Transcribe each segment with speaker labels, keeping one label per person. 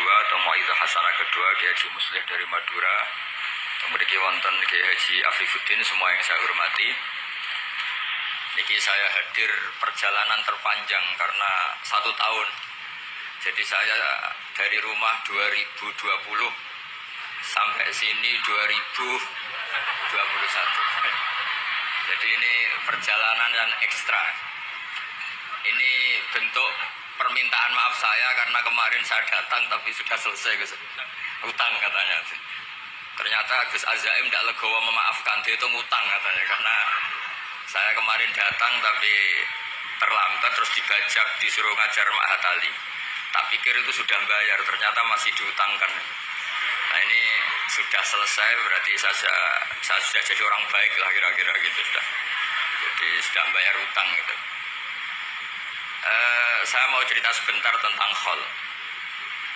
Speaker 1: kedua atau Mau'izah Hasanah kedua Kiai Haji Muslih dari Madura. Kemudian wonten Kiai Haji Afifuddin, semua yang saya hormati. Niki saya hadir perjalanan terpanjang karena 1 tahun. Jadi saya dari rumah 2020 sampai sini 2021. Jadi ini perjalanan yang ekstra. Ini bentuk permintaan maaf saya karena kemarin saya datang tapi sudah selesai Gus. Utang katanya. Ternyata Gus Azaim tidak legowo memaafkan, dia itu ngutang katanya karena saya kemarin datang tapi terlambat terus dibajak disuruh ngajar Ma'had Ali. Tak pikir itu sudah bayar, ternyata masih diutangkan. Nah ini sudah selesai, berarti saya sudah jadi orang baik lah kira-kira gitu sudah. Jadi sudah bayar utang gitu. Saya mau cerita sebentar tentang khol.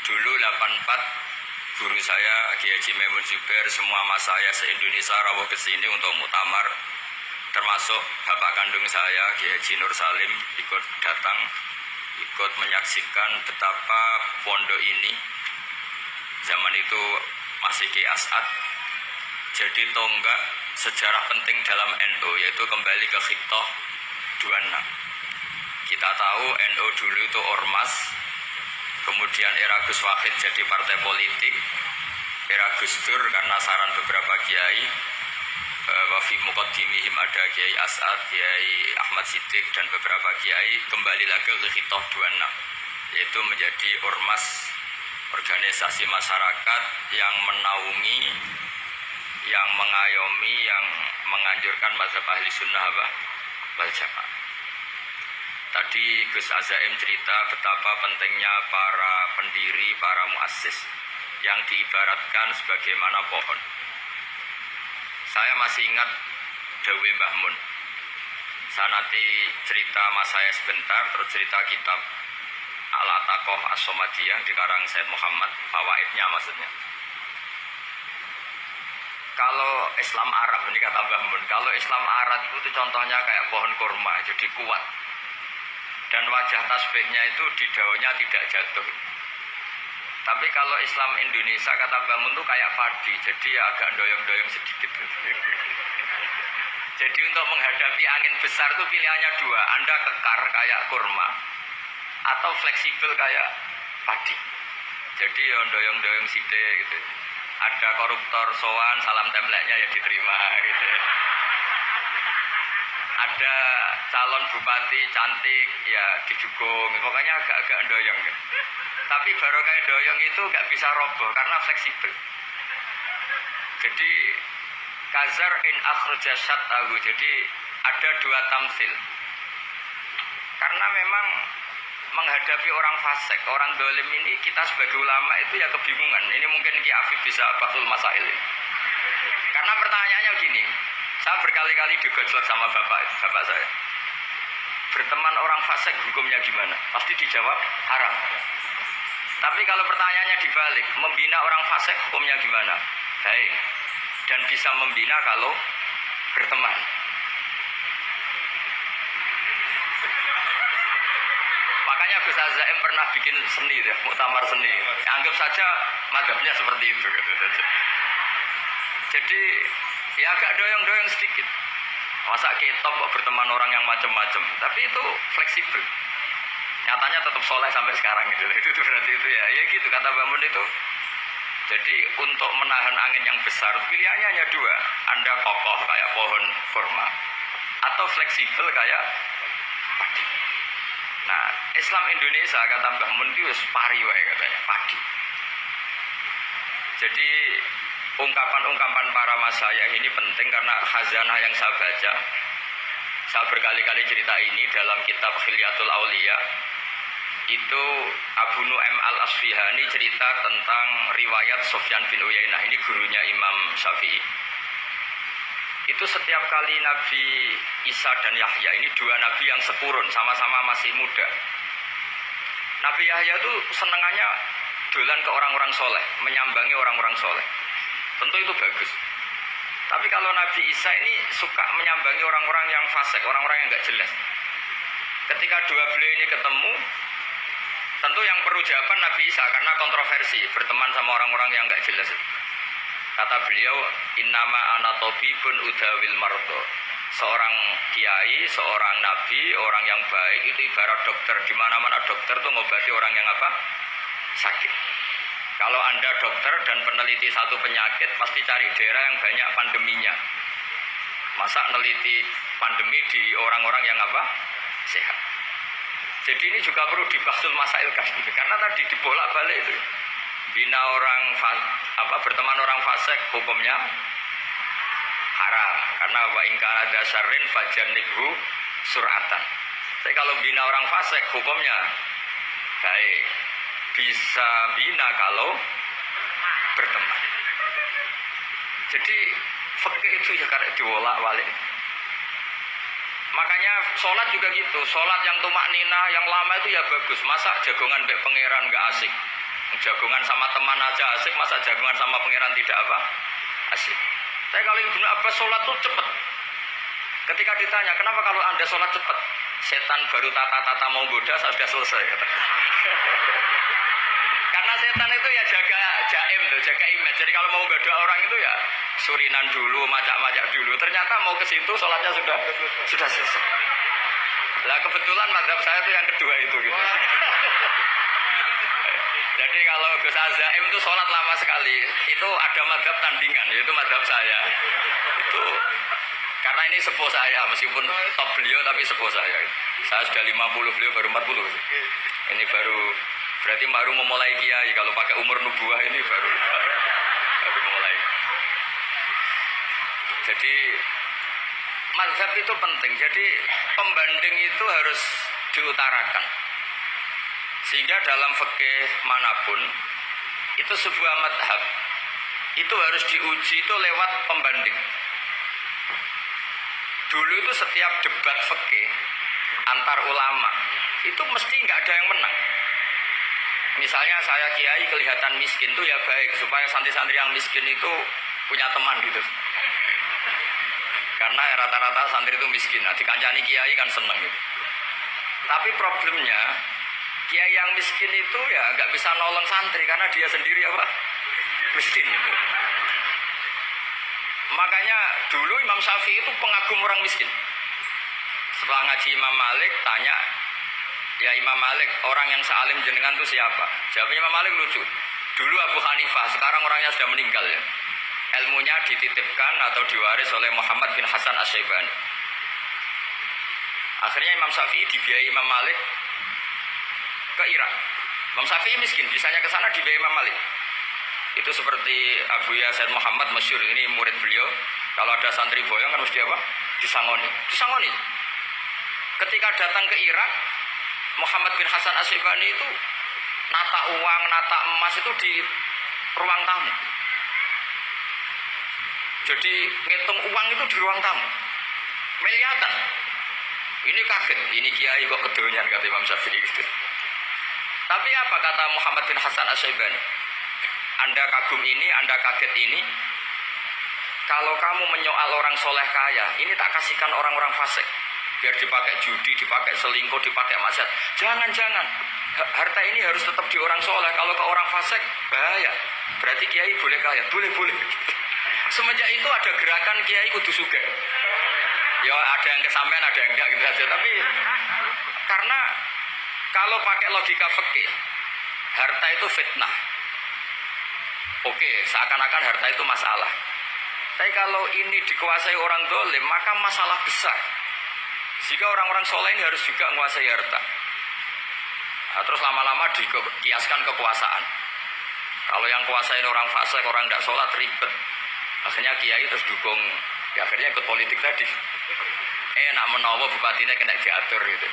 Speaker 1: Dulu 84 guru saya Kiai Haji Maimun Zubair, semua mas saya se-Indonesia rawuh ke sini untuk muktamar. Termasuk bapak kandung saya Kiai Haji Nur Salim ikut datang, ikut menyaksikan betapa pondok ini zaman itu masih Ki As'ad jadi tonggak sejarah penting dalam NU, yaitu kembali ke Khittah 26. Kita tahu NU dulu itu ormas, kemudian era Gus Wahid jadi partai politik, era Gus Dur karena saran beberapa kiai, wafi muqaddimihim ada Kiai As'ad, Kiai Ahmad Siddiq dan beberapa kiai kembali lagi ke Khittah 26, yaitu menjadi ormas, organisasi masyarakat yang menaungi, yang mengayomi, yang menganjurkan mazhab ahli sunnah wal jamaah. Tadi Gus Azaim cerita betapa pentingnya para pendiri, para muassis yang diibaratkan sebagaimana pohon. Saya masih ingat Dawe Mbah Mun. Saya nanti cerita mas saya sebentar, terus cerita kitab Al-Ataqoh As-Somadiyah dikarang Said Muhammad, fawaidnya maksudnya. Kalau Islam Arab, ini kata Mbah Mun, kalau Islam Arab itu contohnya kayak pohon kurma, jadi kuat. Dan wajah tasbihnya itu di daunnya tidak jatuh. Tapi kalau Islam Indonesia kata Mbah Mun itu kayak padi, jadi agak doyong-doyong sedikit. Jadi untuk menghadapi angin besar itu pilihannya dua, Anda kekar kayak kurma atau fleksibel kayak padi. Jadi ya doyong-doyong sidik gitu. Ada koruptor sowan, salam templeknya ya diterima gitu. Ada calon bupati cantik ya didukung, pokoknya agak-agak doyong gitu. Tapi baru kayak doyong itu gak bisa roboh karena fleksibel. Jadi kazar in akhraja syatahu, jadi ada dua tamsil. Karena memang menghadapi orang fasik, orang dolim ini kita sebagai ulama itu ya kebingungan. Ini mungkin Ki Afif bisa batul masail ini. Karena pertanyaannya gini, saya berkali-kali digojlok sama bapak saya. Berteman orang fasik hukumnya gimana? Pasti dijawab haram. Tapi kalau pertanyaannya dibalik, membina orang fasik hukumnya gimana? Baik. Dan bisa membina kalau berteman. Makanya Gus Azaim pernah bikin seni, muktamar seni. Anggap saja madhabnya seperti itu. Jadi ya agak doyong-doyong sedikit. Masa ketop berteman orang yang macam-macam. Tapi itu fleksibel. Nyatanya tetap soleh sampai sekarang gitu. Itu berarti itu ya gitu kata Mbah Mun itu. Jadi untuk menahan angin yang besar pilihannya hanya dua. Anda kokoh kayak pohon kurma atau fleksibel kayak padi. Nah, Islam Indonesia kata Mbah Mun itu pari wae katanya, padi. Jadi ungkapan-ungkapan para masyayikh ini penting karena khazanah yang saya baca. Saya berkali-kali cerita ini dalam kitab Khilyatul Auliya. Itu Abu Nu'aim Al-Asfihani cerita tentang riwayat Sufyan bin Uyainah, ini gurunya Imam Syafi'i. Itu setiap kali Nabi Isa dan Yahya, ini dua nabi yang sekurun, sama-sama masih muda. Nabi Yahya itu senengannya dolan ke orang-orang soleh, menyambangi orang-orang soleh. Tentu itu bagus. Tapi kalau Nabi Isa ini suka menyambangi orang-orang yang fasik, orang-orang yang gak jelas. Ketika dua beliau ini ketemu, Tentu yang perlu jawaban Nabi Isa karena kontroversi berteman sama orang-orang yang nggak jelas. Kata beliau, innama ana tabibun udawil mardo. Seorang kiai, seorang nabi, orang yang baik itu ibarat dokter. Di mana-mana dokter itu ngobati orang yang apa? Sakit. Kalau Anda dokter dan peneliti satu penyakit, pasti cari daerah yang banyak pandeminya. Masa neliti pandemi di orang-orang yang apa? Sehat. Jadi ini juga perlu dibasul masail kasih. Karena tadi dibolak-balik itu. Bina orang berteman orang fasik hukumnya haram karena wa in kana dasarin fajanibhu suratan. Tapi kalau bina orang fasik hukumnya baik. Bisa bina kalau berteman. Jadi fikih itu ya karena dibolak-balik. Makanya sholat juga gitu. Sholat yang tumak nina yang lama itu ya bagus. Masa jagongan mbek pangeran gak asik. Jagongan sama teman aja asik, masa jagongan sama pangeran tidak apa? Asik. Tapi kalau Ibnu Abbas sholat tuh cepat. Ketika ditanya, kenapa kalau Anda sholat cepat? Setan baru tata-tata mau goda, saya sudah selesai. Kata. Karena setan itu ya jaga jaim tuh, jaga image. Jadi kalau mau goda orang itu ya surinan dulu, macak-macak dulu. Ternyata mau ke situ sholatnya sudah selesai. Lah kebetulan mazhab saya itu yang kedua itu gitu. Jadi kalau Gus Azaim itu sholat lama sekali, itu ada mazhab tandingan, yaitu mazhab saya. Itu karena ini sepuh saya, meskipun top beliau tapi sepuh saya. Saya sudah 50, beliau baru 40. Ini berarti baru memulai kiai. Kalau pakai umur nubuah ini baru memulai. Jadi mazhab itu penting. Jadi pembanding itu harus diutarakan. Sehingga dalam fikih manapun itu sebuah madhab itu harus diuji itu lewat pembanding. Dulu itu setiap debat fikih antar ulama itu mesti nggak ada yang menang. Misalnya saya kiai kelihatan miskin itu ya baik supaya santri-santri yang miskin itu punya teman gitu. Karena rata-rata santri itu miskin. Nah, dikancani kiai kan seneng gitu. Tapi problemnya kiai yang miskin itu ya nggak bisa nolong santri karena dia sendiri apa miskin itu. Makanya dulu Imam Syafi'i itu pengagum orang miskin. Setelah ngaji Imam Malik tanya, ya Imam Malik orang yang sealim jenengan itu siapa? Jawabnya Imam Malik lucu. Dulu Abu Hanifah, sekarang orangnya sudah meninggal ya. Ilmunya dititipkan atau diwaris oleh Muhammad bin Hasan Asy-Syaibani. Akhirnya Imam Syafi'i dibiayai Imam Malik ke Irak. Imam Syafi'i miskin, bisanya ke sana dibiayai Imam Malik. Itu seperti Abu Yasin Muhammad masyhur, ini murid beliau. Kalau ada santri boyong kan mesti apa? Disangoni. Ketika datang ke Irak, Muhammad bin Hasan Asy-Syaibani itu nata uang, nata emas itu di ruang tamu. Jadi ngitung uang itu di ruang tamu. Miliatan. Ini kaget, ini kiai kok kedonyan kata Imam Syafi'i gitu. Tapi apa kata Muhammad bin Hasan Asy-Syaibani? Anda kagum ini, Anda kaget ini. Kalau kamu menyoal orang soleh kaya, ini tak kasihkan orang-orang fasik. Biar dipakai judi, dipakai selingkuh, dipakai maksiat. Jangan. Harta ini harus tetap di orang soleh. Kalau ke orang fasik, bahaya. Berarti kiai boleh kaya? Boleh. Semenjak itu ada gerakan kiai kudu sugih. Ya ada yang kesampean, ada yang enggak gitu aja. Tapi karena kalau pakai logika fikih, harta itu fitnah. Oke, seakan-akan harta itu masalah. Tapi kalau ini dikuasai orang dolim, maka masalah besar. Jika orang-orang soleh ini harus juga menguasai harta. Nah, terus lama-lama dikiaskan kekuasaan. Kalau yang kuasain orang fasik, orang tidak sholat ribet. Akhirnya kiai terus dukung. Ya akhirnya ikut politik tadi. Nak menawa bupatinya kena diatur gitu.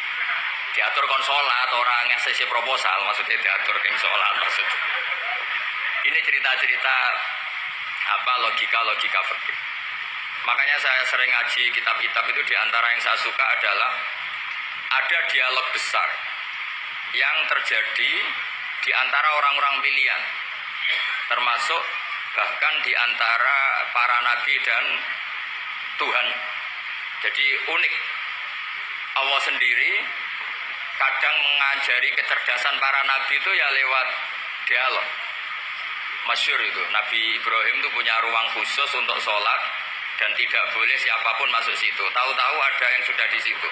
Speaker 1: Diatur kon sholat, orang yang sesi proposal, maksudnya diatur keng sholat maksudnya. Ini cerita-cerita logika fikih. Makanya saya sering ngaji kitab-kitab itu, diantara yang saya suka adalah ada dialog besar yang terjadi di antara orang-orang pilihan, termasuk bahkan di antara para nabi dan Tuhan. Jadi unik, Allah sendiri kadang mengajari kecerdasan para nabi itu ya lewat dialog. Masyhur itu, Nabi Ibrahim itu punya ruang khusus untuk sholat dan tidak boleh siapapun masuk situ. Tahu-tahu ada yang sudah di situ.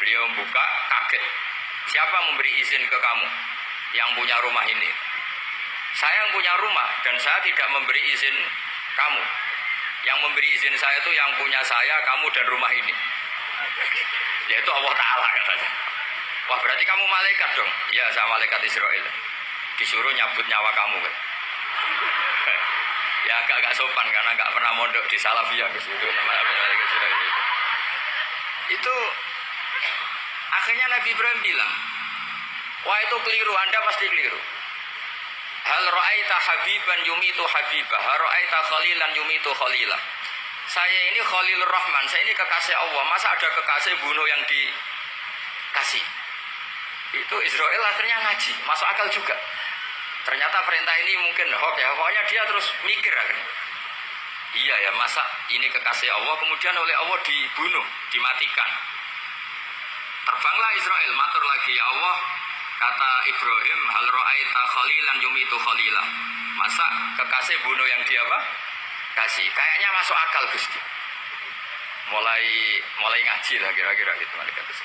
Speaker 1: Beliau membuka, kaget. Siapa memberi izin ke kamu yang punya rumah ini? Saya yang punya rumah dan saya tidak memberi izin kamu. Yang memberi izin saya itu yang punya saya, kamu dan rumah ini. Yaitu Allah Ta'ala katanya. Wah berarti kamu malaikat dong? Ya saya malaikat Israel. Disuruh nyabut nyawa kamu kan? Ya agak sopan karena nggak pernah mondok di Salafiyah ke situ namanya malaikat Israel. Itu akhirnya Nabi Ibrahim bilang, wah itu keliru, Anda pasti keliru. Hal ra'aita habiban yumitu habibah, hal ra'aita khalilan yumitu khalilah. Saya ini Khalilur Rahman, saya ini kekasih Allah. Masa ada kekasih bunuh yang dikasih? Itu Israel akhirnya ngaji, masuk akal juga. Ternyata perintah ini mungkin hoax ya, pokoknya dia terus mikir akhirnya. Iya ya, masa ini kekasih Allah kemudian oleh Allah dibunuh, dimatikan. Terbanglah Israel, matur lagi, ya Allah, kata Ibrahim, hal ra'aita khalilan yumitu khalilah. Masa kekasih bunuh yang dia apa? Kasih. Kayaknya masuk akal Gusti. Mulai ngaji lah kira-kira gitu malaikat itu.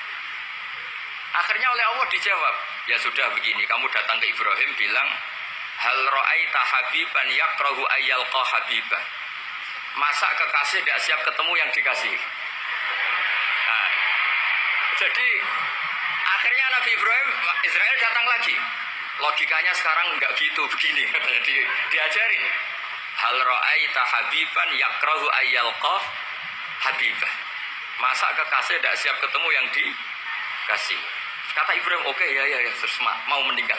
Speaker 1: Akhirnya oleh Allah dijawab, ya sudah begini, kamu datang ke Ibrahim bilang, hal ra'aita habiban yakrahu ayyalqa habibah. Masa kekasih tidak siap ketemu yang dikasih? Nah, jadi akhirnya Nabi Ibrahim, Israel datang lagi. Logikanya sekarang enggak gitu, begini katanya diajarin. Hal ra'aita habiban yakrahu ayyalqa habibah. Masa kekasih tidak siap ketemu yang dikasih? Kata Ibrahim, oke, ya, terus mau meninggal.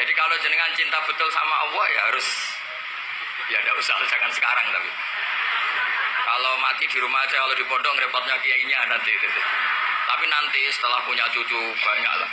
Speaker 1: Jadi kalau jenengan cinta betul sama Allah ya harus, ya tidak usah, jangan sekarang tapi. Kalau mati di rumah aja, kalau di pondok repotnya kiainya nanti. Tapi nanti setelah punya cucu banyak lah.